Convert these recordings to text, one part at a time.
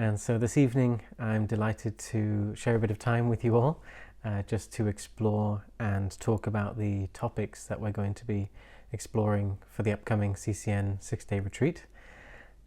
And so this evening I'm delighted to share a bit of time with you all, just to explore and talk about the topics that we're going to be exploring for the upcoming CCN 6-day retreat,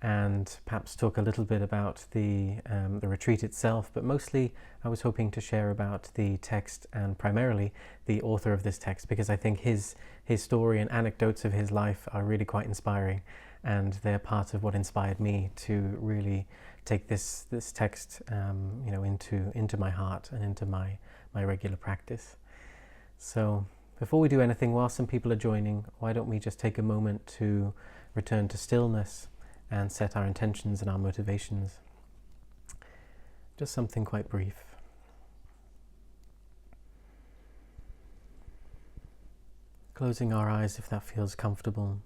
and perhaps talk a little bit about the retreat itself, but mostly I was hoping to share about the text and primarily the author of this text, because I think his story and anecdotes of his life are really quite inspiring, and they're part of what inspired me to really take this text into my heart and into my regular practice. So before we do anything, while some people are joining, why don't we just take a moment to return to stillness and set our intentions and our motivations. Just something quite brief. Closing our eyes if that feels comfortable.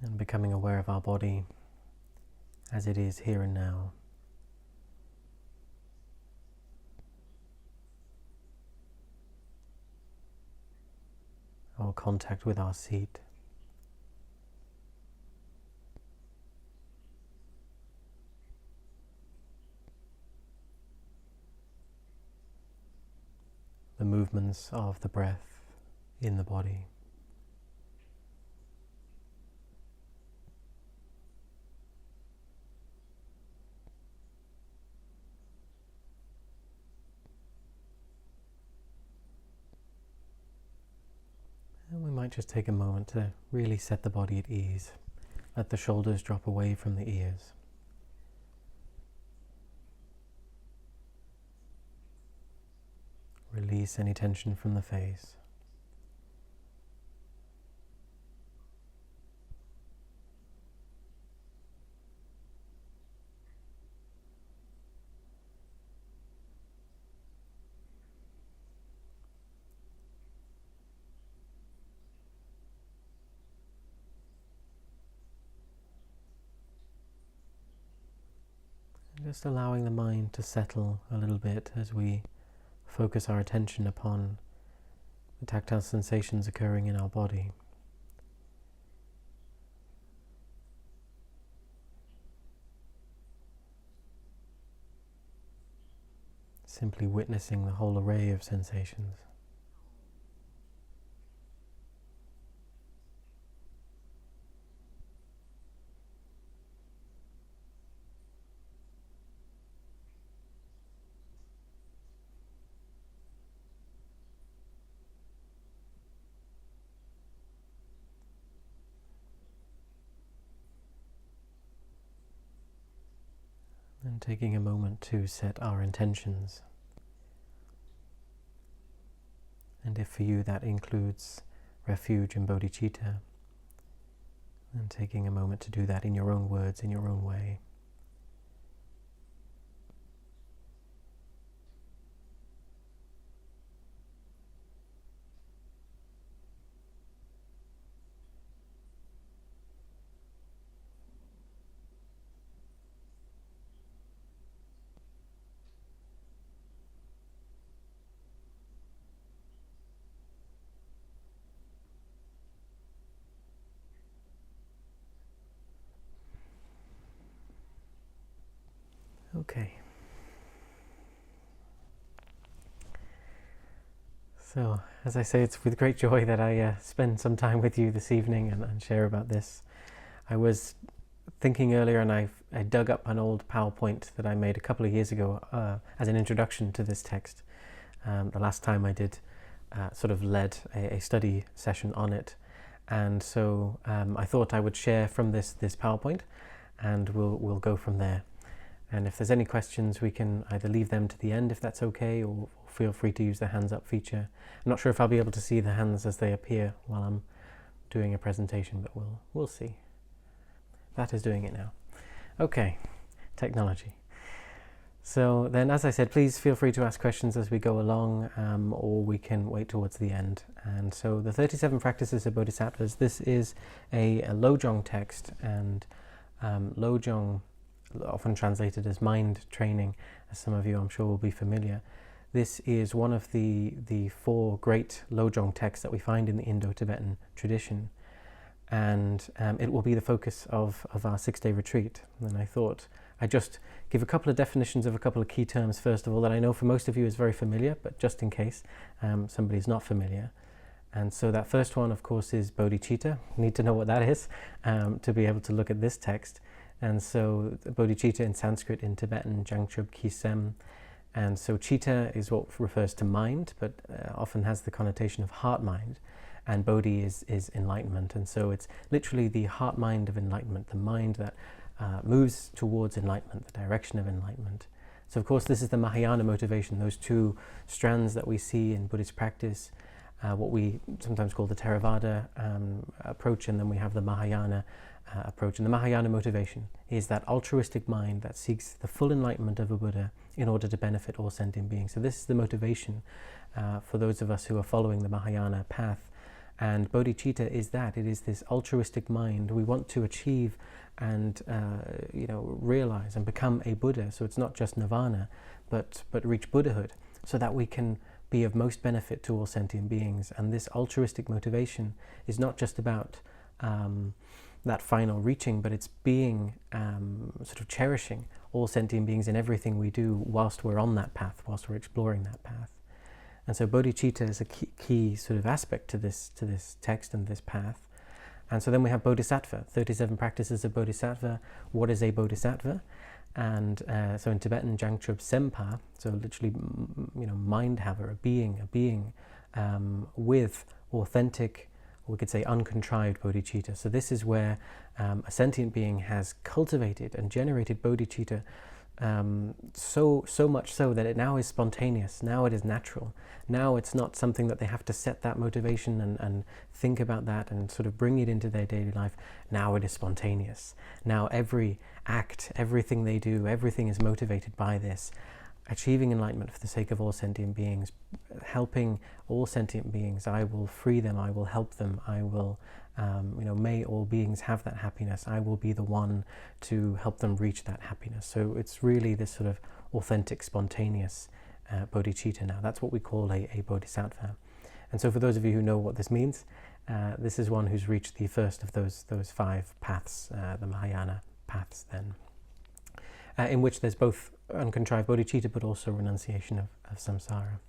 And becoming aware of our body as it is here and now. Our contact with our seat. The movements of the breath in the body. And we might just take a moment to really set the body at ease. Let the shoulders drop away from the ears. Release any tension from the face. Just allowing the mind to settle a little bit as we focus our attention upon the tactile sensations occurring in our body. Simply witnessing the whole array of sensations. And taking a moment to set our intentions. And if for you that includes refuge and bodhicitta, then taking a moment to do that in your own words, in your own way. Okay. So, as I say, it's with great joy that I spend some time with you this evening and share about this. I was thinking earlier, and I dug up an old PowerPoint that I made a couple of years ago as an introduction to this text. The last time I did sort of led a study session on it, and so I thought I would share from this PowerPoint, and we'll go from there. And if there's any questions, we can either leave them to the end if that's okay, or feel free to use the hands up feature. I'm not sure if I'll be able to see the hands as they appear while I'm doing a presentation, but we'll see. That is doing it now. Okay, technology. So then, as I said, please feel free to ask questions as we go along, or we can wait towards the end. And so the 37 Practices of Bodhisattvas, this is a Lojong text, and Lojong, often translated as mind training, as some of you I'm sure will be familiar. This is one of the four great Lojong texts that we find in the Indo-Tibetan tradition, and it will be the focus of our 6-day retreat. And I thought I'd just give a couple of definitions of a couple of key terms, first of all, that I know for most of you is very familiar, but just in case somebody's not familiar. And so that first one, of course, is bodhicitta. You need to know what that is to be able to look at this text. And so bodhicitta in Sanskrit, in Tibetan, Jangchub Kisem. And so citta is what refers to mind, but often has the connotation of heart-mind. And bodhi is enlightenment. And so it's literally the heart-mind of enlightenment, the mind that moves towards enlightenment, the direction of enlightenment. So of course this is the Mahayana motivation, those two strands that we see in Buddhist practice, what we sometimes call the Theravada approach, and then we have the Mahayana approach. And the Mahayana motivation is that altruistic mind that seeks the full enlightenment of a Buddha in order to benefit all sentient beings. So this is the motivation for those of us who are following the Mahayana path. And bodhicitta is that. It is this altruistic mind. We want to achieve and realize and become a Buddha. So it's not just nirvana, but reach Buddhahood, so that we can be of most benefit to all sentient beings. And this altruistic motivation is not just about that final reaching, but it's being sort of cherishing all sentient beings in everything we do whilst we're on that path, whilst we're exploring that path. And so bodhicitta is a key sort of aspect to this text and this path. And so then we have Bodhisattva, 37 Practices of Bodhisattva. What is a Bodhisattva? And so in Tibetan, Jangchub Sempa, so literally, mind haver, a being with authentic, or we could say uncontrived bodhicitta. So this is where a sentient being has cultivated and generated bodhicitta so much so that it now is spontaneous, now it is natural. Now it's not something that they have to set that motivation and think about that and sort of bring it into their daily life. Now it is spontaneous. Now every act, everything they do, everything is motivated by this. Achieving enlightenment for the sake of all sentient beings, helping all sentient beings. I will free them, I will help them, I will, may all beings have that happiness. I will be the one to help them reach that happiness. So it's really this sort of authentic, spontaneous bodhicitta now. That's what we call a bodhisattva. And so for those of you who know what this means, this is one who's reached the first of those 5 paths, the Mahayana paths then, in which there's both uncontrived bodhicitta but also renunciation of samsara.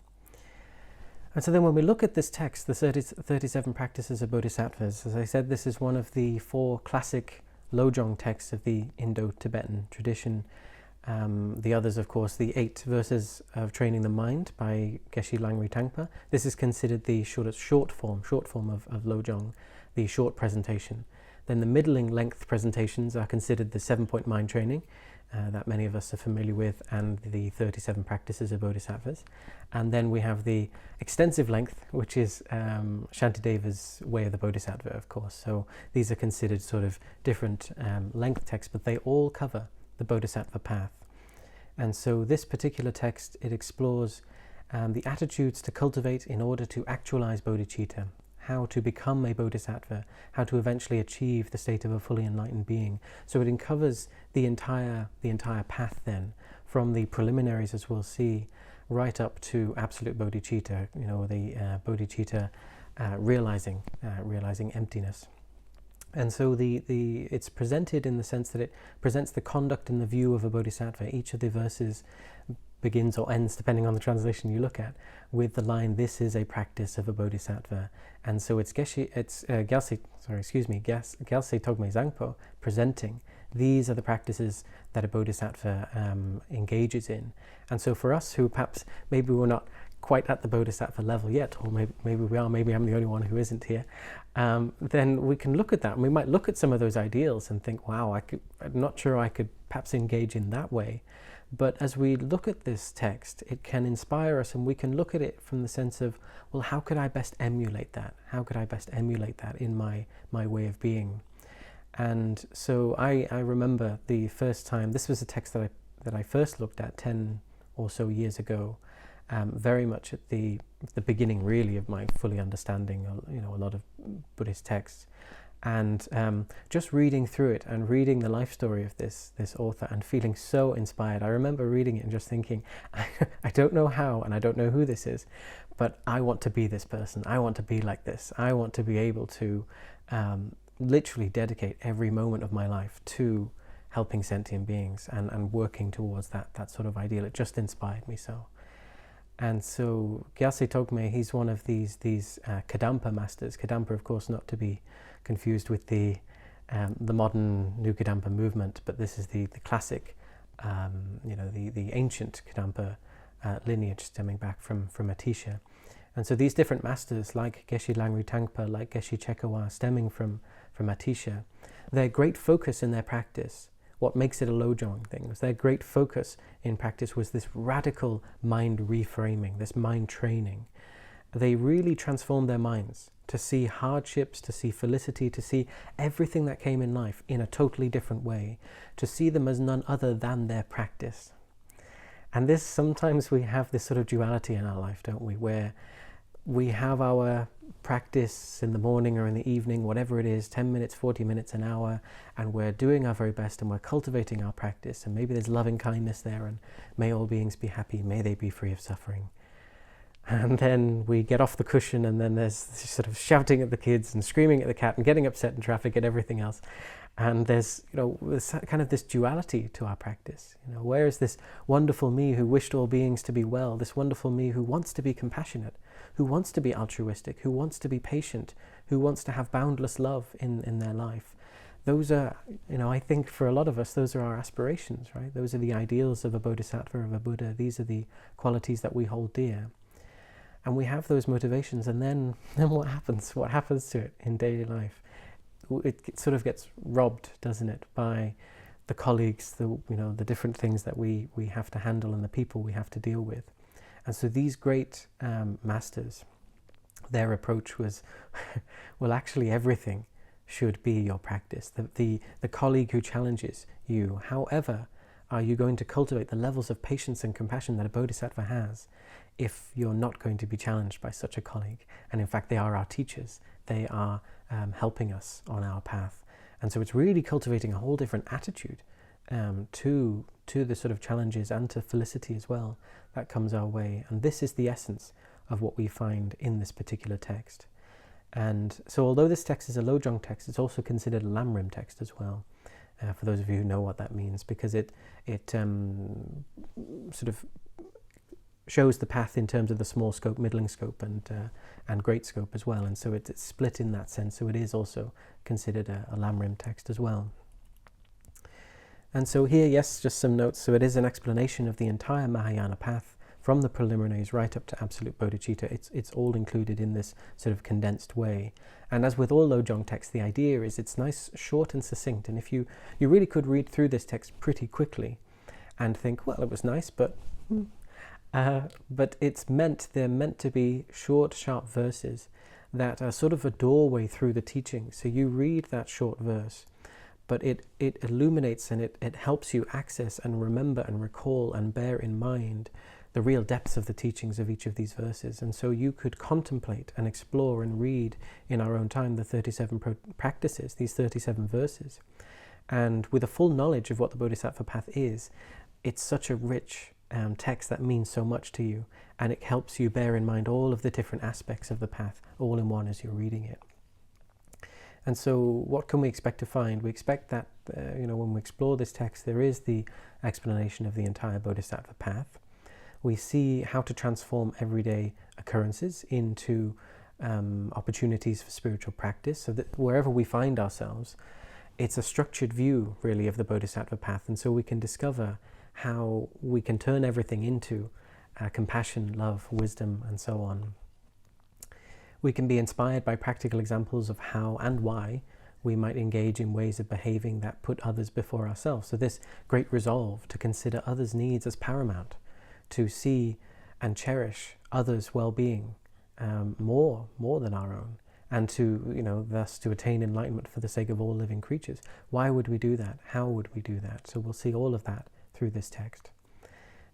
And so then when we look at this text, the 37 Practices of Bodhisattvas, as I said, this is one of the 4 classic Lojong texts of the Indo-Tibetan tradition. The others, of course, the 8 Verses of Training the Mind by Geshe Langri Tangpa. This is considered the short form of Lojong, the short presentation. Then the middling length presentations are considered the 7-point mind training that many of us are familiar with, and the 37 Practices of Bodhisattvas. And then we have the extensive length, which is Shantideva's Way of the Bodhisattva, of course. So these are considered sort of different length texts, but they all cover the Bodhisattva path. And so this particular text, it explores the attitudes to cultivate in order to actualize bodhicitta, how to become a bodhisattva, how to eventually achieve the state of a fully enlightened being. So it covers the entire path then, from the preliminaries, as we'll see, right up to absolute bodhicitta, the bodhicitta realizing emptiness. And so it's presented in the sense that it presents the conduct and the view of a bodhisattva. Each of the verses begins or ends, depending on the translation you look at, with the line, "This is a practice of a bodhisattva." And so it's Gyalse Tokme Zangpo presenting, these are the practices that a bodhisattva engages in. And so for us who perhaps maybe we're not quite at the bodhisattva level yet, or maybe we are, maybe I'm the only one who isn't here, then we can look at that, and we might look at some of those ideals and think, wow, I'm not sure I could perhaps engage in that way. But as we look at this text, it can inspire us, and we can look at it from the sense of, well, how could I best emulate that? How could I best emulate that in my way of being? And so I remember the first time, this was a text that I first looked at 10 or so years ago, very much at the beginning really of my fully understanding a lot of Buddhist texts. And just reading through it and reading the life story of this author and feeling so inspired. I remember reading it and just thinking, I don't know how and I don't know who this is, but I want to be this person. I want to be like this. I want to be able to literally dedicate every moment of my life to helping sentient beings and working towards that sort of ideal. It just inspired me so. And so Gyalse Tokme, he's one of these Kadampa masters. Kadampa, of course, not to be confused with the modern New Kadampa movement, but this is the classic, the ancient Kadampa lineage stemming back from Atisha. And so these different masters, like Geshe Langri Tangpa, like Geshe Chekawa, stemming from Atisha, their great focus in their practice, what makes it a Lojong thing, was their great focus in practice was this radical mind reframing, this mind training. They really transformed their minds to see hardships, to see felicity, to see everything that came in life in a totally different way, to see them as none other than their practice. And this, sometimes we have this sort of duality in our life, don't we, where we have our practice in the morning or in the evening, whatever it is, 10 minutes, 40 minutes, an hour, and we're doing our very best and we're cultivating our practice, and maybe there's loving kindness there, and may all beings be happy, may they be free of suffering. And then we get off the cushion, and then there's sort of shouting at the kids and screaming at the cat and getting upset in traffic and everything else. And there's kind of this duality to our practice. Where is this wonderful me who wished all beings to be well, this wonderful me who wants to be compassionate, who wants to be altruistic, who wants to be patient, who wants to have boundless love in their life? Those are, I think for a lot of us, those are our aspirations, right? Those are the ideals of a bodhisattva, of a Buddha. These are the qualities that we hold dear. And we have those motivations, and then what happens? What happens to it in daily life? It sort of gets robbed, doesn't it, by the colleagues, the different things that we have to handle and the people we have to deal with. And so these great masters, their approach was, well, actually everything should be your practice. The colleague who challenges you, however, are you going to cultivate the levels of patience and compassion that a bodhisattva has if you're not going to be challenged by such a colleague? And in fact, they are our teachers. They are helping us on our path. And so it's really cultivating a whole different attitude to the sort of challenges and to felicity as well that comes our way. And this is the essence of what we find in this particular text. And so although this text is a Lojong text, it's also considered a Lamrim text as well, for those of you who know what that means, because it sort of shows the path in terms of the small scope, middling scope, and great scope as well. And so it's split in that sense. So it is also considered a Lamrim text as well. And so here, yes, just some notes. So it is an explanation of the entire Mahayana path from the preliminaries right up to absolute bodhicitta. It's all included in this sort of condensed way. And as with all Lojong texts, the idea is it's nice, short and succinct. And if you really could read through this text pretty quickly and think, well, it was nice, but they're meant to be short, sharp verses that are sort of a doorway through the teaching. So you read that short verse, but it illuminates and it helps you access and remember and recall and bear in mind the real depths of the teachings of each of these verses. And so you could contemplate and explore and read in our own time the 37 practices, these 37 verses. And with a full knowledge of what the Bodhisattva path is, it's such a rich text that means so much to you, and it helps you bear in mind all of the different aspects of the path all in one as you're reading it. And so what can we expect to find? We expect that when we explore this text, there is the explanation of the entire Bodhisattva path. We see how to transform everyday occurrences into opportunities for spiritual practice, so that wherever we find ourselves, it's a structured view really of the Bodhisattva path, and so we can discover how we can turn everything into compassion, love, wisdom, and so on. We can be inspired by practical examples of how and why we might engage in ways of behaving that put others before ourselves. So this great resolve to consider others' needs as paramount, to see and cherish others' well-being more than our own, and to, thus to attain enlightenment for the sake of all living creatures. Why would we do that? How would we do that? So we'll see all of that through this text.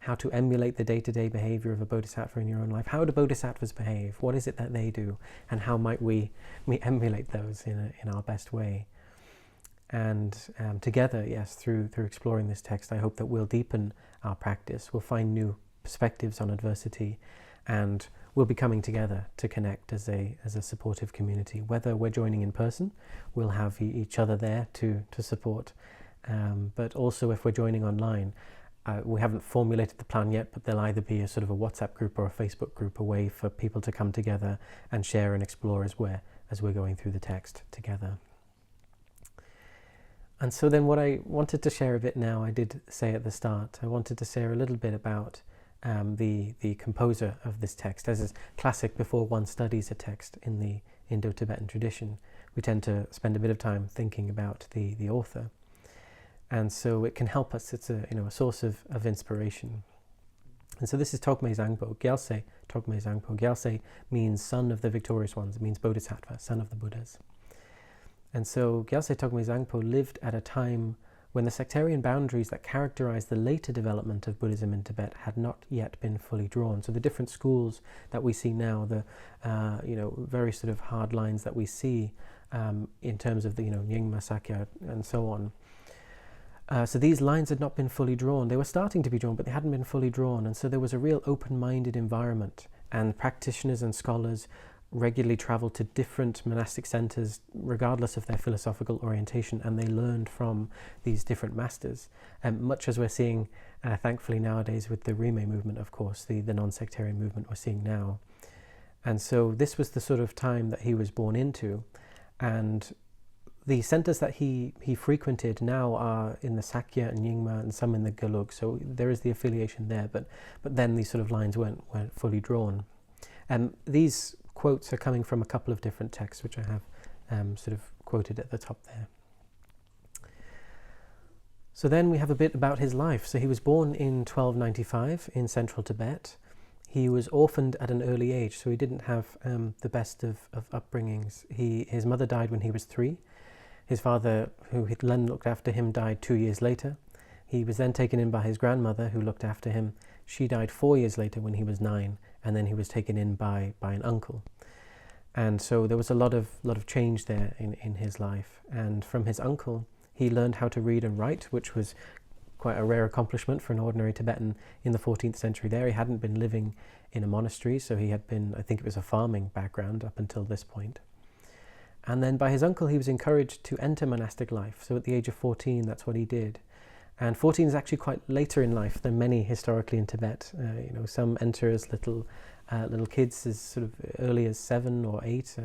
how to emulate the day-to-day behavior of a bodhisattva in your own life. How do bodhisattvas behave? What is it that they do? And how might we emulate those in our best way? And together, yes, through exploring this text, I hope that we'll deepen our practice. We'll find new perspectives on adversity, and we'll be coming together to connect as a supportive community. Whether we're joining in person, we'll have each other there to support. But also if we're joining online, we haven't formulated the plan yet, but there'll either be a sort of a WhatsApp group or a Facebook group, a way for people to come together and share and explore as we're going through the text together. And so then what I wanted to share a bit now, I did say at the start, I wanted to share a little bit about the composer of this text. As is classic, before one studies a text in the Indo-Tibetan tradition, we tend to spend a bit of time thinking about the author. And so it can help us, it's a source of inspiration. And so this is Tokme Zangpo, Gyalse Tokme Zangpo. Gyalse means son of the victorious ones, it means Bodhisattva, son of the Buddhas. And so Gyalse Tokme Zangpo lived at a time when the sectarian boundaries that characterized the later development of Buddhism in Tibet had not yet been fully drawn. So the different schools that we see now, the very sort of hard lines that we see in terms of the Nyingma, Sakya, and so on. So these lines had not been fully drawn. They were starting to be drawn, but they hadn't been fully drawn. And so there was a real open-minded environment, and practitioners and scholars regularly traveled to different monastic centers regardless of their philosophical orientation, and they learned from these different masters, much as we're seeing thankfully nowadays with the Rime movement, of course, the non-sectarian movement we're seeing now. And so this was the sort of time that he was born into, and the centers that he frequented now are in the Sakya and Nyingma and some in the Gelug, so there is the affiliation there, but then these sort of lines weren't fully drawn. And these quotes are coming from a couple of different texts, which I have sort of quoted at the top there. So then we have a bit about his life. So he was born in 1295 in central Tibet. He was orphaned at an early age, so he didn't have the best of upbringings. His mother died when he was 3. His father, who had then looked after him, died 2 years later. He was then taken in by his grandmother, who looked after him. She died 4 years later when he was 9, and then he was taken in by an uncle. And so there was a lot of change there in his life. And from his uncle, he learned how to read and write, which was quite a rare accomplishment for an ordinary Tibetan in the 14th century there. He hadn't been living in a monastery, so he had been, I think it was a farming background up until this point. And then by his uncle, he was encouraged to enter monastic life. So at the age of 14, that's what he did. And 14 is actually quite later in life than many historically in Tibet. Some enter as little kids, as sort of early as 7 or 8,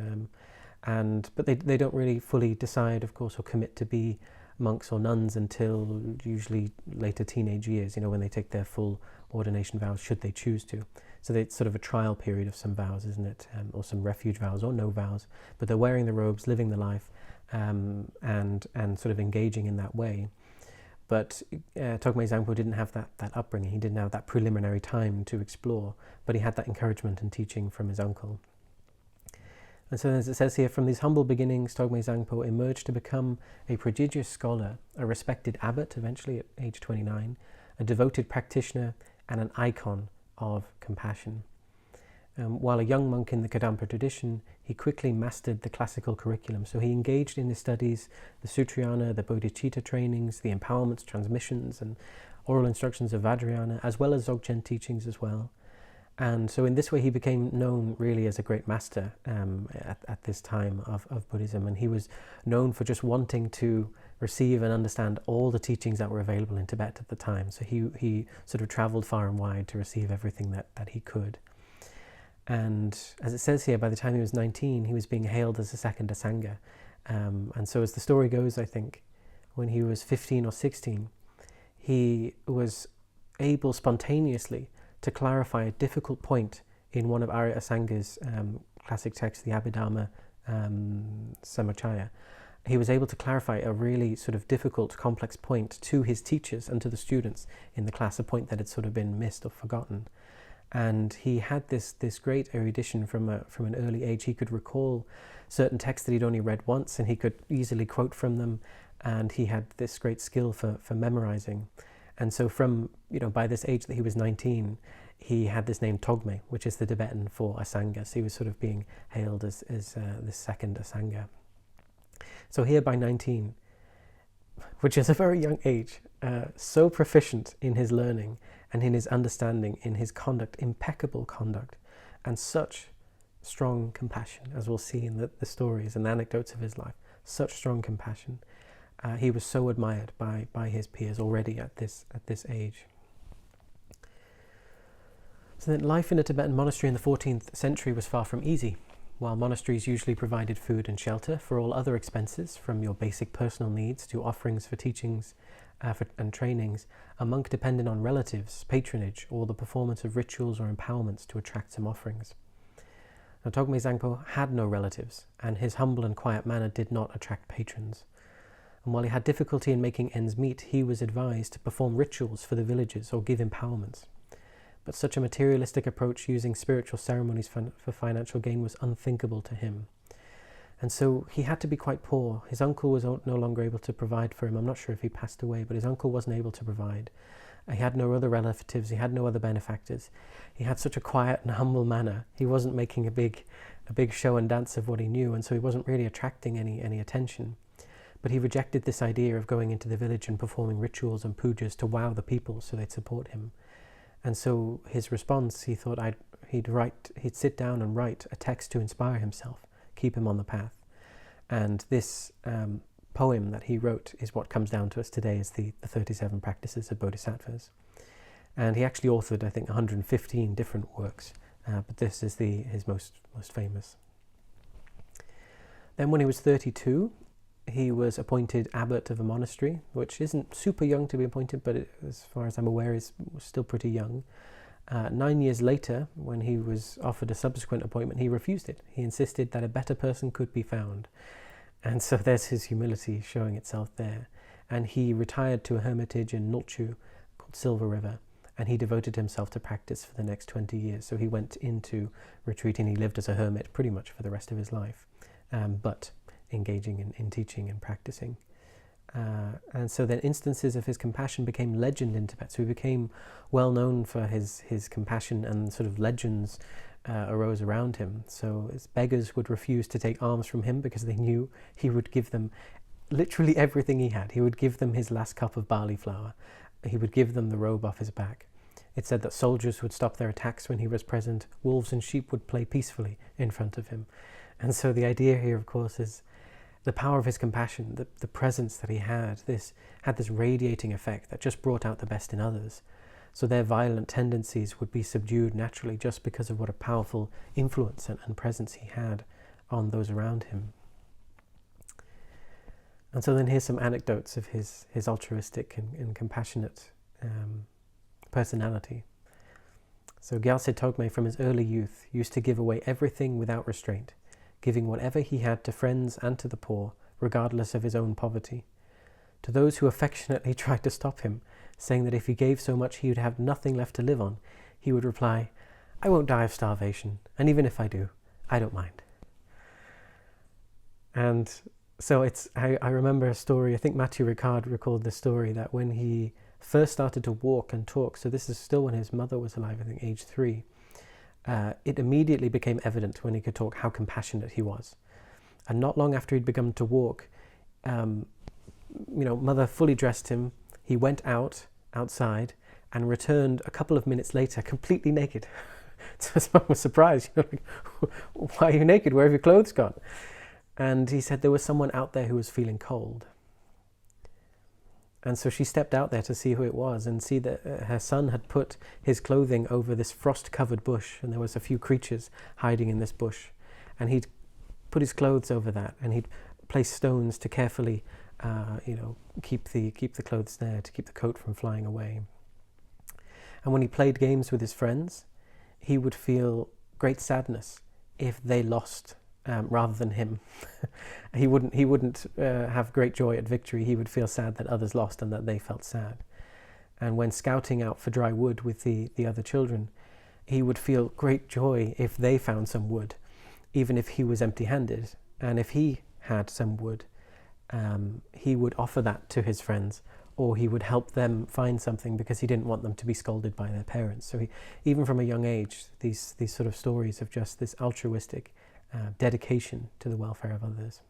but they don't really fully decide, of course, or commit to be monks or nuns until usually later teenage years. When they take their full ordination vows, should they choose to. So it's sort of a trial period of some vows, isn't it, or some refuge vows or no vows. But they're wearing the robes, living the life, and sort of engaging in that way. But Tokme Zangpo didn't have that upbringing. He didn't have that preliminary time to explore, but he had that encouragement and teaching from his uncle. And so as it says here, from these humble beginnings, Tokme Zangpo emerged to become a prodigious scholar, a respected abbot eventually at age 29, a devoted practitioner, and an icon of compassion. While a young monk in the Kadampa tradition, he quickly mastered the classical curriculum. So he engaged in his studies, the Sutrayana, the Bodhicitta trainings, the empowerments, transmissions, and oral instructions of Vajrayana, as well as Dzogchen teachings as well. And so in this way he became known really as a great master at this time of Buddhism. And he was known for just wanting to receive and understand all the teachings that were available in Tibet at the time. So he sort of traveled far and wide to receive everything that he could. And as it says here, by the time he was 19, he was being hailed as a second Asanga. And so as the story goes, I think, when he was 15 or 16, he was able spontaneously to clarify a difficult point in one of Arya Asanga's classic texts, the Abhidharma Samuccaya. He was able to clarify a really sort of difficult, complex point to his teachers and to the students in the class, a point that had sort of been missed or forgotten. And he had this great erudition from an early age. He could recall certain texts that he'd only read once, and he could easily quote from them, and he had this great skill for memorizing. And so from, by this age that he was 19, he had this name Togme, which is the Tibetan for Asanga. So he was sort of being hailed as this second Asanga. So here by 19, which is a very young age, so proficient in his learning and in his understanding, in his conduct, impeccable conduct, and such strong compassion, as we'll see in the stories and the anecdotes of his life, such strong compassion. He was so admired by his peers already at this age. So then life in a Tibetan monastery in the 14th century was far from easy. While monasteries usually provided food and shelter for all other expenses, from your basic personal needs to offerings for teachings and trainings, a monk depended on relatives, patronage, or the performance of rituals or empowerments to attract some offerings. Now, Tokme Zangpo had no relatives, and his humble and quiet manner did not attract patrons. And while he had difficulty in making ends meet, he was advised to perform rituals for the villagers or give empowerments. But such a materialistic approach using spiritual ceremonies for financial gain was unthinkable to him. And so he had to be quite poor. His uncle was no longer able to provide for him. I'm not sure if he passed away, but his uncle wasn't able to provide. He had no other relatives. He had no other benefactors. He had such a quiet and humble manner. He wasn't making a big show and dance of what he knew, and so he wasn't really attracting any attention. But he rejected this idea of going into the village and performing rituals and pujas to wow the people so they'd support him. And so his response, he thought he'd sit down and write a text to inspire himself, keep him on the path. And this poem that he wrote is what comes down to us today as the 37 Practices of Bodhisattvas. And he actually authored, I think, 115 different works, but this is his most famous. Then when he was 32, he was appointed abbot of a monastery, which isn't super young to be appointed, but as far as I'm aware, was still pretty young. 9 years later, when he was offered a subsequent appointment, he refused it. He insisted that a better person could be found. And so there's his humility showing itself there. And he retired to a hermitage in Nulchu called Silver River, and he devoted himself to practice for the next 20 years. So he went into retreat and he lived as a hermit pretty much for the rest of his life, but engaging in teaching and practicing. And so then instances of his compassion became legend in Tibet. So he became well known for his compassion, and sort of legends arose around him. So his beggars would refuse to take alms from him because they knew he would give them literally everything he had. He would give them his last cup of barley flour. He would give them the robe off his back. It said that soldiers would stop their attacks when he was present. Wolves and sheep would play peacefully in front of him. And so the idea here, of course, is the power of his compassion, the presence that he had this radiating effect that just brought out the best in others. So their violent tendencies would be subdued naturally just because of what a powerful influence and presence he had on those around him. And so then here's some anecdotes of his altruistic and compassionate personality. So Gyalse Tokme from his early youth used to give away everything without restraint, giving whatever he had to friends and to the poor, regardless of his own poverty. To those who affectionately tried to stop him, saying that if he gave so much he would have nothing left to live on, he would reply, "I won't die of starvation, and even if I do, I don't mind." And so I remember a story, I think Matthew Ricard recalled the story, that when he first started to walk and talk, so this is still when his mother was alive, I think age 3, it immediately became evident when he could talk how compassionate he was. And not long after he'd begun to walk, mother fully dressed him. He went outside and returned a couple of minutes later completely naked. So his mum was surprised. Why are you naked? Where have your clothes gone? And he said there was someone out there who was feeling cold. And so she stepped out there to see who it was and see that her son had put his clothing over this frost-covered bush, and there was a few creatures hiding in this bush. And he'd put his clothes over that, and he'd place stones to carefully, keep the clothes there, to keep the coat from flying away. And when he played games with his friends, he would feel great sadness if they lost rather than him. He wouldn't have great joy at victory. He would feel sad that others lost and that they felt sad. And when scouting out for dry wood with the other children, he would feel great joy if they found some wood, even if he was empty-handed. And if he had some wood, he would offer that to his friends or he would help them find something because he didn't want them to be scolded by their parents. So he, even from a young age, these sort of stories of just this altruistic dedication to the welfare of others.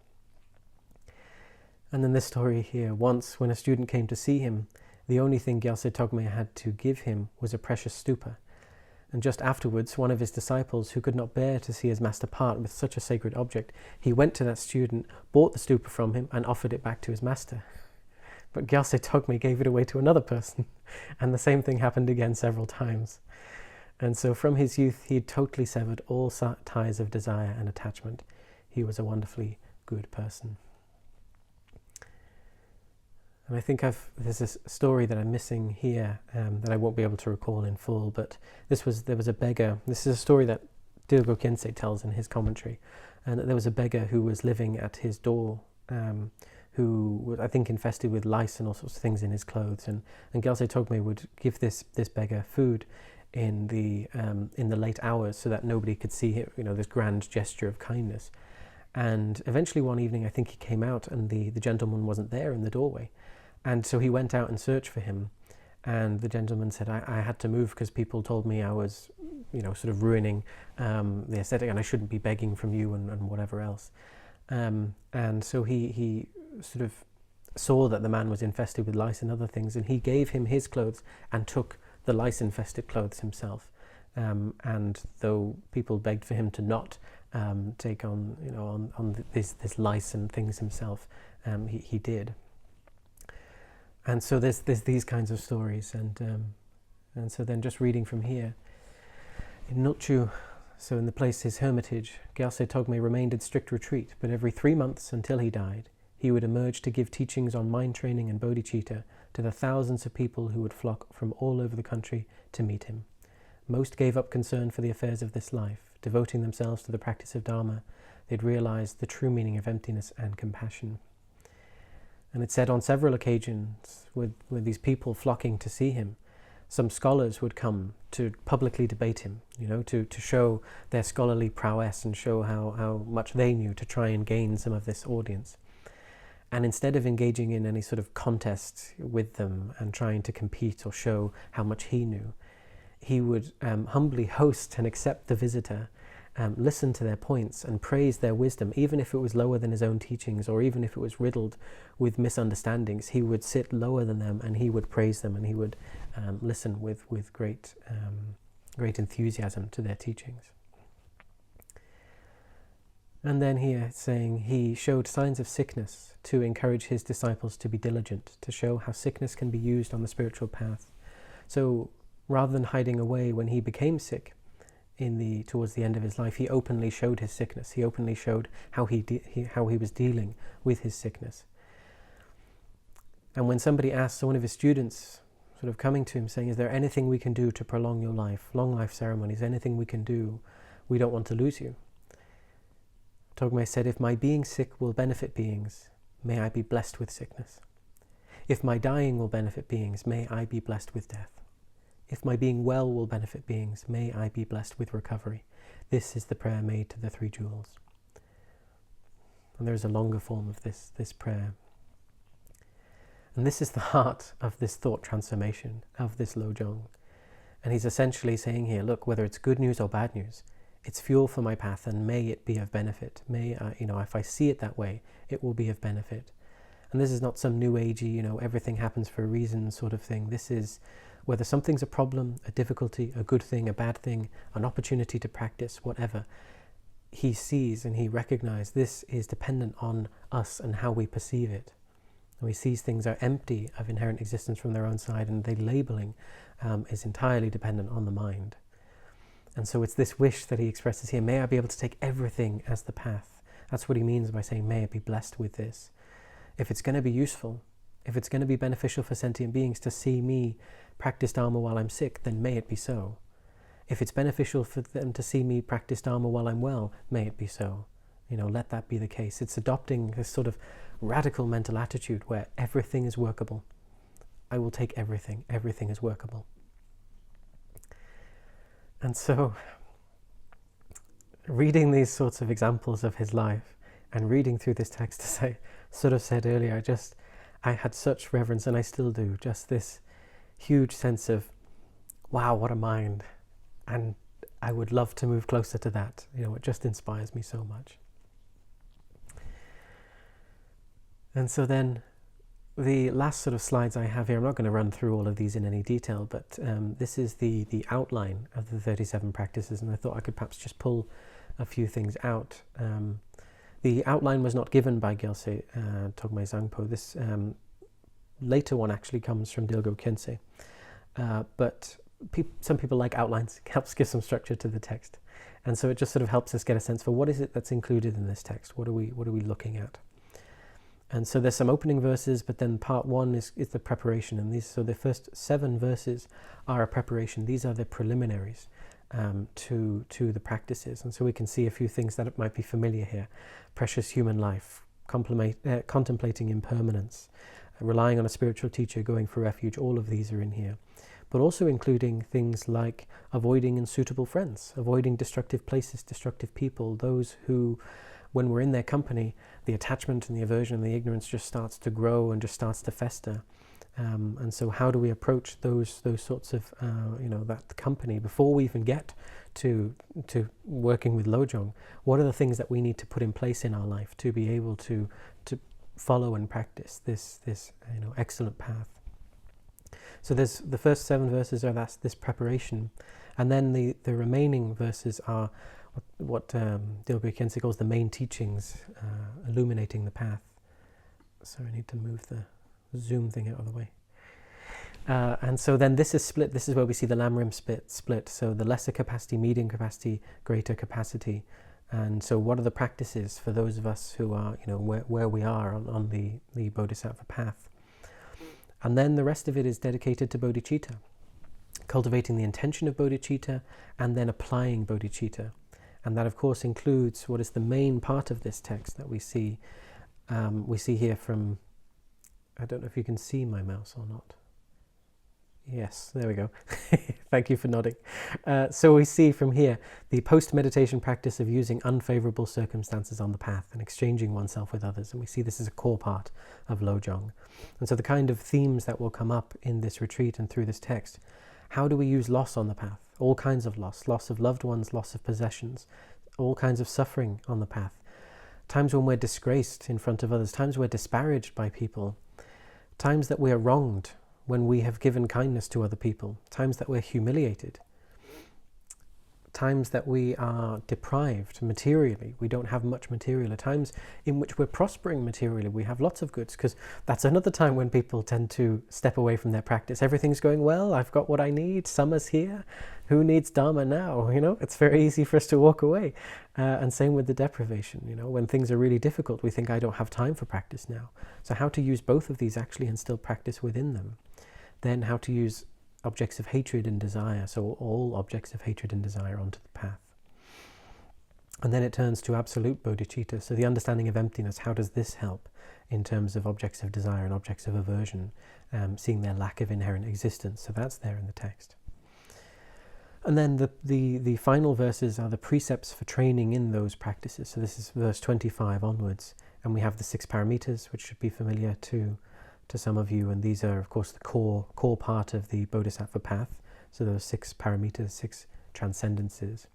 And then this story here, once when a student came to see him, the only thing Gyalse Tokme had to give him was a precious stupa. And just afterwards, one of his disciples, who could not bear to see his master part with such a sacred object, he went to that student, bought the stupa from him, and offered it back to his master. But Gyalse Tokme gave it away to another person, and the same thing happened again several times. And so from his youth, he had totally severed all ties of desire and attachment. He was a wonderfully good person. And I think there's this story that I'm missing here that I won't be able to recall in full, but there was a beggar. This is a story that Dilgo Khyentse tells in his commentary, and that there was a beggar who was living at his door, who was, I think, infested with lice and all sorts of things in his clothes, and Gyalse Tokme would give this beggar food in the late hours so that nobody could see him, this grand gesture of kindness. And eventually one evening, I think he came out and the gentleman wasn't there in the doorway. And so he went out and searched for him. And the gentleman said, I had to move because people told me I was, sort of ruining the aesthetic, and I shouldn't be begging from you and whatever else. And so he sort of saw that the man was infested with lice and other things, and he gave him his clothes and took the lice-infested clothes himself. And though people begged for him to not take on, on this lice and things himself, he did. And so there's these kinds of stories, and so then just reading from here, in Nulchu, so in the place his hermitage, Gyalse Tokme remained in strict retreat, but every 3 months until he died, he would emerge to give teachings on mind training and bodhicitta to the thousands of people who would flock from all over the country to meet him. Most gave up concern for the affairs of this life, devoting themselves to the practice of Dharma. They'd realized the true meaning of emptiness and compassion. And it said on several occasions, with these people flocking to see him, some scholars would come to publicly debate him, to show their scholarly prowess and show how much they knew, to try and gain some of this audience. And instead of engaging in any sort of contest with them and trying to compete or show how much he knew, he would humbly host and accept the visitor, listen to their points and praise their wisdom, even if it was lower than his own teachings, or even if it was riddled with misunderstandings. He would sit lower than them and he would praise them, and he would listen with great enthusiasm to their teachings. And then here it's saying he showed signs of sickness to encourage his disciples to be diligent, to show how sickness can be used on the spiritual path. So rather than hiding away when he became sick towards the end of his life, he openly showed his sickness. He openly showed how he was dealing with his sickness. And when somebody asked one of his students, sort of coming to him saying, is there anything we can do to prolong your life, long life ceremonies, anything we can do? We don't want to lose you. Tokme said, if my being sick will benefit beings, may I be blessed with sickness. If my dying will benefit beings, may I be blessed with death. If my being well will benefit beings, may I be blessed with recovery. This is the prayer made to the three jewels. And there's a longer form of this prayer. And this is the heart of this thought transformation, of this Lojong. And he's essentially saying here, look, whether it's good news or bad news, it's fuel for my path, and may it be of benefit. May, if I see it that way, it will be of benefit. And this is not some new agey, everything happens for a reason sort of thing. This is whether something's a problem, a difficulty, a good thing, a bad thing, an opportunity to practice, whatever. He sees and he recognizes this is dependent on us and how we perceive it. And he sees things are empty of inherent existence from their own side, and the labeling is entirely dependent on the mind. And so it's this wish that he expresses here, may I be able to take everything as the path. That's what he means by saying, may I be blessed with this. If it's going to be useful, if it's going to be beneficial for sentient beings to see me practice Dharma while I'm sick, then may it be so. If it's beneficial for them to see me practice Dharma while I'm well, may it be so. Let that be the case. It's adopting this sort of radical mental attitude where everything is workable. I will take everything. Everything is workable. And so, reading these sorts of examples of his life and reading through this text, as I sort of said earlier, I had such reverence, and I still do, just this huge sense of, wow, what a mind. And I would love to move closer to that. It just inspires me so much. And so then the last sort of slides I have here, I'm not going to run through all of these in any detail, but this is the outline of the 37 practices, and I thought I could perhaps just pull a few things out. The outline was not given by Gyalse Tokme Zangpo. This later one actually comes from Dilgo Khyentse, but some people like outlines. It helps give some structure to the text, and so it just sort of helps us get a sense for what is it that's included in this text. What are we looking at? And so there's some opening verses, but then part one is the preparation, and so the first 7 verses are a preparation. These are the preliminaries to the practices, and so we can see a few things that might be familiar here: precious human life, contemplating impermanence, relying on a spiritual teacher, going for refuge. All of these are in here, but also including things like avoiding unsuitable friends, avoiding destructive places, destructive people, those who, when we're in their company, the attachment and the aversion and the ignorance just starts to grow and just starts to fester. And so how do we approach those sorts of, that company before we even get to working with Lojong? What are the things that we need to put in place in our life to be able to follow and practice this excellent path? So there's the first 7 verses are this preparation, and then the remaining verses are what Dilgo Khyentse calls the main teachings, illuminating the path. So I need to move the Zoom thing out of the way. And so then this is split. This is where we see the Lamrim split. So the lesser capacity, medium capacity, greater capacity. And so what are the practices for those of us who are, where we are on the Bodhisattva path? And then the rest of it is dedicated to bodhicitta, cultivating the intention of bodhicitta and then applying bodhicitta. And that, of course, includes what is the main part of this text that we see. We see here from, I don't know if you can see my mouse or not. Yes, there we go. Thank you for nodding. So we see from here the post-meditation practice of using unfavorable circumstances on the path and exchanging oneself with others. And we see this as a core part of Lojong. And so the kind of themes that will come up in this retreat and through this text: how do we use loss on the path? All kinds of loss of loved ones, loss of possessions, all kinds of suffering on the path. Times when we're disgraced in front of others, times we're disparaged by people, times that we're wronged when we have given kindness to other people, times that we're humiliated, times that we are deprived materially, we don't have much material, at times in which we're prospering materially, we have lots of goods, because that's another time when people tend to step away from their practice. Everything's going well, I've got what I need, summer's here, who needs Dharma now? It's very easy for us to walk away. And same with the deprivation, when things are really difficult, we think, I don't have time for practice now. So how to use both of these actually and still practice within them. Then how to use objects of hatred and desire, so all objects of hatred and desire onto the path. And then it turns to absolute bodhicitta, so the understanding of emptiness. How does this help in terms of objects of desire and objects of aversion, seeing their lack of inherent existence? So that's there in the text. And then the final verses are the precepts for training in those practices. So this is verse 25 onwards, and we have the 6 paramitas, which should be familiar to some of you, and these are, of course, the core part of the Bodhisattva path. So those 6 paramitas, 6 transcendences.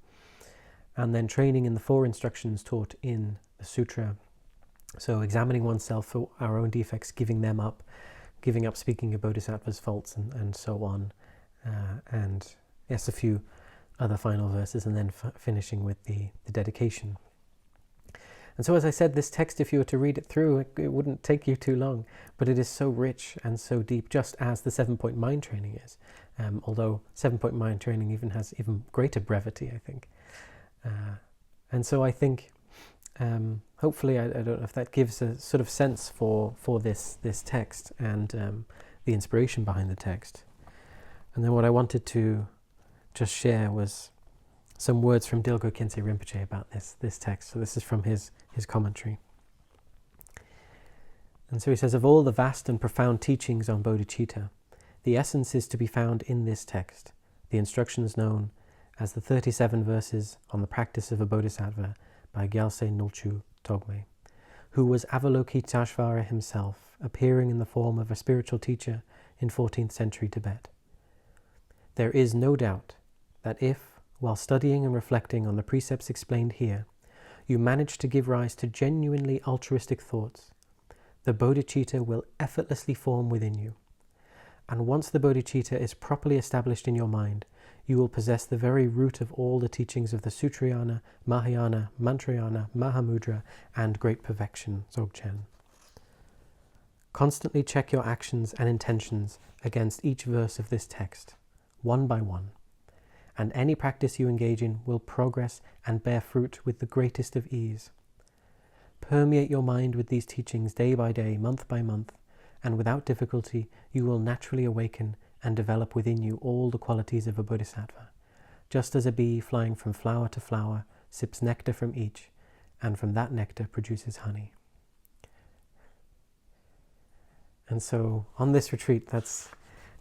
And then training in the 4 instructions taught in the sutra. So examining oneself for our own defects, giving them up, giving up speaking of Bodhisattva's faults, and so on. And yes, a few other final verses, and then finishing with the dedication. And so, as I said, this text, if you were to read it through, it wouldn't take you too long, but it is so rich and so deep, just as the 7-point mind training is. Although 7-point mind training has even greater brevity, I think. And so I think, hopefully, I don't know if that gives a sort of sense for this text and the inspiration behind the text. And then what I wanted to just share was some words from Dilgo Khyentse Rinpoche about this text. So this is from his commentary. And so he says, of all the vast and profound teachings on bodhicitta, the essence is to be found in this text, the instructions known as the 37 verses on the practice of a bodhisattva by Gyalse Tokme. who was Avalokiteshvara himself, appearing in the form of a spiritual teacher in 14th century Tibet. There is no doubt that if, while studying and reflecting on the precepts explained here, you manage to give rise to genuinely altruistic thoughts, the bodhicitta will effortlessly form within you. And once the bodhicitta is properly established in your mind, you will possess the very root of all the teachings of the Sutrayana, Mahayana, Mantrayana, Mahamudra, and Great Perfection, Dzogchen. Constantly check your actions and intentions against each verse of this text, one by one, and any practice you engage in will progress and bear fruit with the greatest of ease. Permeate your mind with these teachings day by day, month by month, and without difficulty you will naturally awaken and develop within you all the qualities of a bodhisattva, just as a bee flying from flower to flower sips nectar from each, and from that nectar produces honey. And so on this retreat,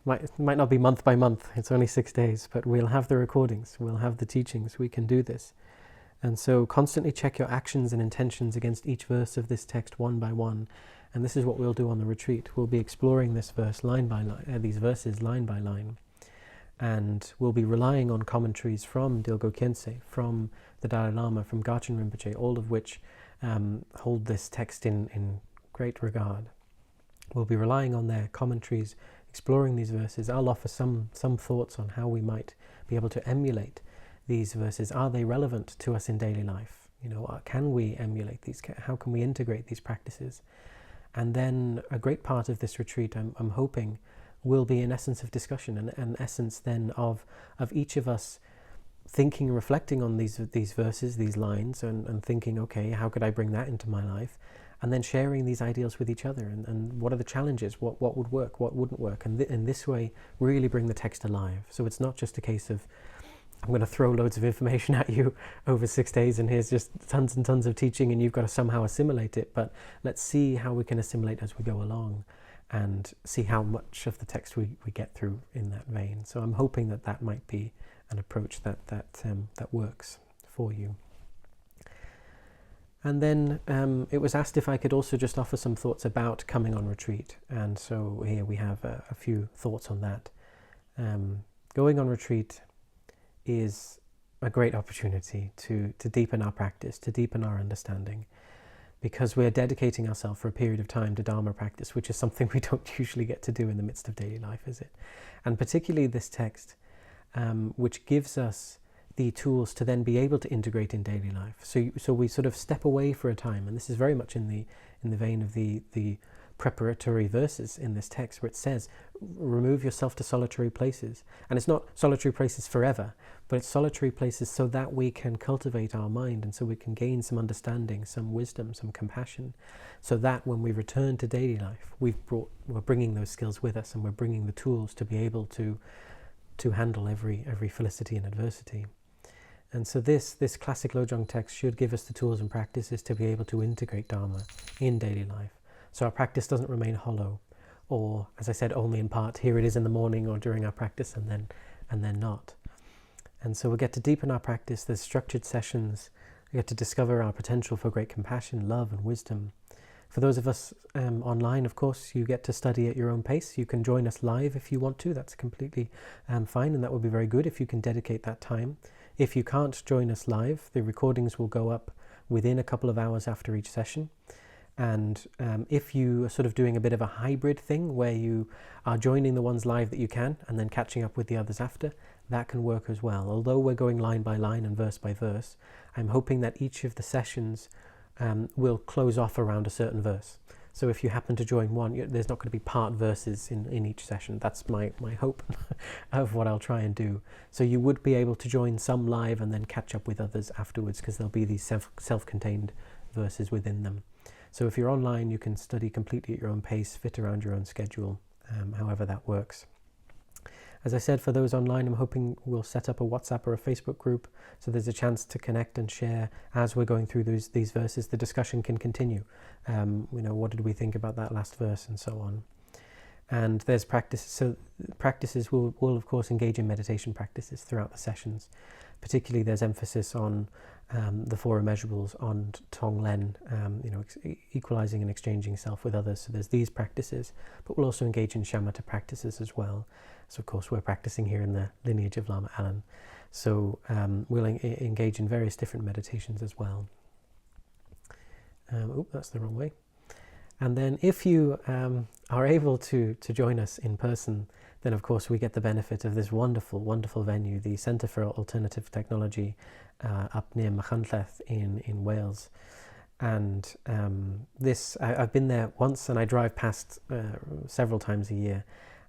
might not be month by month, it's only 6 days, but we'll have the recordings, we'll have the teachings, we can do this. And so constantly check your actions and intentions against each verse of this text one by one. And this is what we'll do on the retreat. We'll be exploring this verse line by line, these verses line by line. And we'll be relying on commentaries from Dilgo Khyentse, from the Dalai Lama, from Garchen Rinpoche, all of which hold this text in great regard. We'll be relying on their commentaries, exploring these verses. I'll offer some thoughts on how we might be able to emulate these verses. Are they relevant to us in daily life? Can we emulate these? How can we integrate these practices? And then a great part of this retreat, I'm hoping, will be an essence of discussion, an essence then of each of us thinking and reflecting on these verses, these lines, and thinking, okay, how could I bring that into my life? And then sharing these ideals with each other, and what are the challenges, what would work, what wouldn't work, and in this way really bring the text alive. So it's not just a case of, I'm going to throw loads of information at you over 6 days and here's just tons and tons of teaching and you've got to somehow assimilate it, but let's see how we can assimilate as we go along and see how much of the text we get through in that vein. So I'm hoping that might be an approach that works for you. And then it was asked if I could also just offer some thoughts about coming on retreat, and so here we have a few thoughts on that. Going on retreat is a great opportunity to deepen our practice, to deepen our understanding, because we're dedicating ourselves for a period of time to Dharma practice, which is something we don't usually get to do in the midst of daily life, is it? And particularly this text, which gives us the tools to then be able to integrate in daily life. So we sort of step away for a time, and this is very much in the vein of the preparatory verses in this text, where it says, remove yourself to solitary places. And it's not solitary places forever, but it's solitary places so that we can cultivate our mind, and so we can gain some understanding, some wisdom, some compassion, so that when we return to daily life, we're bringing those skills with us, and we're bringing the tools to be able to handle every felicity and adversity. And so this classic Lojong text should give us the tools and practices to be able to integrate Dharma in daily life. So our practice doesn't remain hollow, or, as I said, only in part. Here it is in the morning or during our practice, and then not. And so we get to deepen our practice. There's structured sessions. We get to discover our potential for great compassion, love, and wisdom. For those of us online, of course, you get to study at your own pace. You can join us live if you want to. That's completely fine, and that would be very good if you can dedicate that time. If you can't join us live, the recordings will go up within a couple of hours after each session. And if you are sort of doing a bit of a hybrid thing where you are joining the ones live that you can and then catching up with the others after, that can work as well. Although we're going line by line and verse by verse, I'm hoping that each of the sessions will close off around a certain verse. So if you happen to join one, there's not going to be part verses in each session. That's my hope of what I'll try and do. So you would be able to join some live and then catch up with others afterwards, because there'll be these self-contained verses within them. So if you're online, you can study completely at your own pace, fit around your own schedule, however that works. As I said, for those online, I'm hoping we'll set up a WhatsApp or a Facebook group, so there's a chance to connect and share as we're going through these verses. The discussion can continue. What did we think about that last verse, and so on. And there's practices, so practices will of course engage in meditation practices throughout the sessions. Particularly there's emphasis on the four immeasurables, on Tonglen, equalizing and exchanging self with others. So there's these practices, but we'll also engage in shamatha practices as well. So of course we're practicing here in the lineage of Lama Alan. So we'll engage in various different meditations as well. That's the wrong way. And then if you are able to join us in person, then of course we get the benefit of this wonderful, wonderful venue, the Centre for Alternative Technology up near Machynlleth in Wales. And I've been there once, and I drive past several times a year,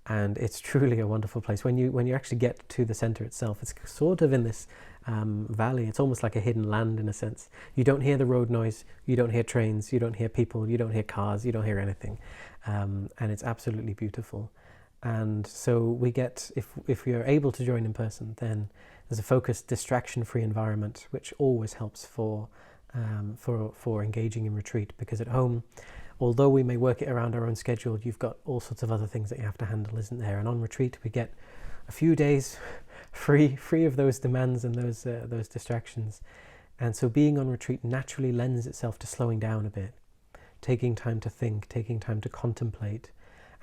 and it's truly a wonderful place. When you actually get to the centre itself, it's sort of in this valley. It's almost like a hidden land in a sense. You don't hear the road noise, you don't hear trains, you don't hear people, you don't hear cars, you don't hear anything, and it's absolutely beautiful. And so we get, if we are able to join in person, then there's a focused, distraction-free environment, which always helps for engaging in retreat. Because at home, although we may work it around our own schedule, you've got all sorts of other things that you have to handle, isn't there? And on retreat, we get a few days free of those demands and those distractions. And so being on retreat naturally lends itself to slowing down a bit, taking time to think, taking time to contemplate.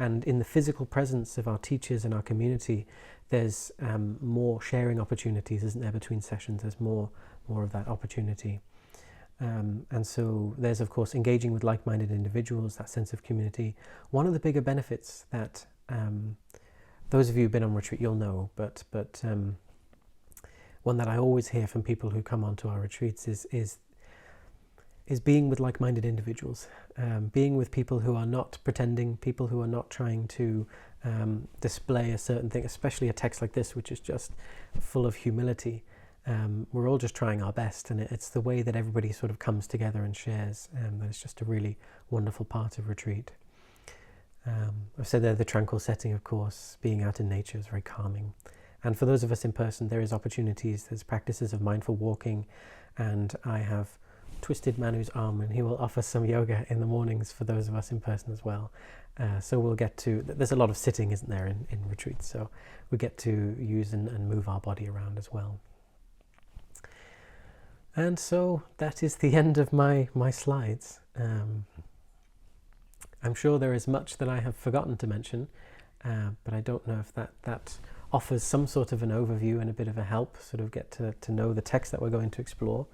And in the physical presence of our teachers and our community, there's more sharing opportunities, isn't there, between sessions? There's more of that opportunity. And so there's, of course, engaging with like-minded individuals, that sense of community. One of the bigger benefits that those of you who've been on retreat, you'll know, but one that I always hear from people who come onto our retreats is being with like-minded individuals, being with people who are not pretending, people who are not trying to display a certain thing, especially a text like this, which is just full of humility. We're all just trying our best, and it's the way that everybody sort of comes together and shares, and it's just a really wonderful part of retreat. I've said there the tranquil setting, of course, being out in nature is very calming. And for those of us in person, there is opportunities, there's practices of mindful walking, and I have twisted Manu's arm, and he will offer some yoga in the mornings for those of us in person as well. So we'll get to, there's a lot of sitting, isn't there, in retreats, so we get to use and move our body around as well. And so that is the end of my slides. I'm sure there is much that I have forgotten to mention, but I don't know if that offers some sort of an overview and a bit of a help, sort of get to know the text that we're going to explore.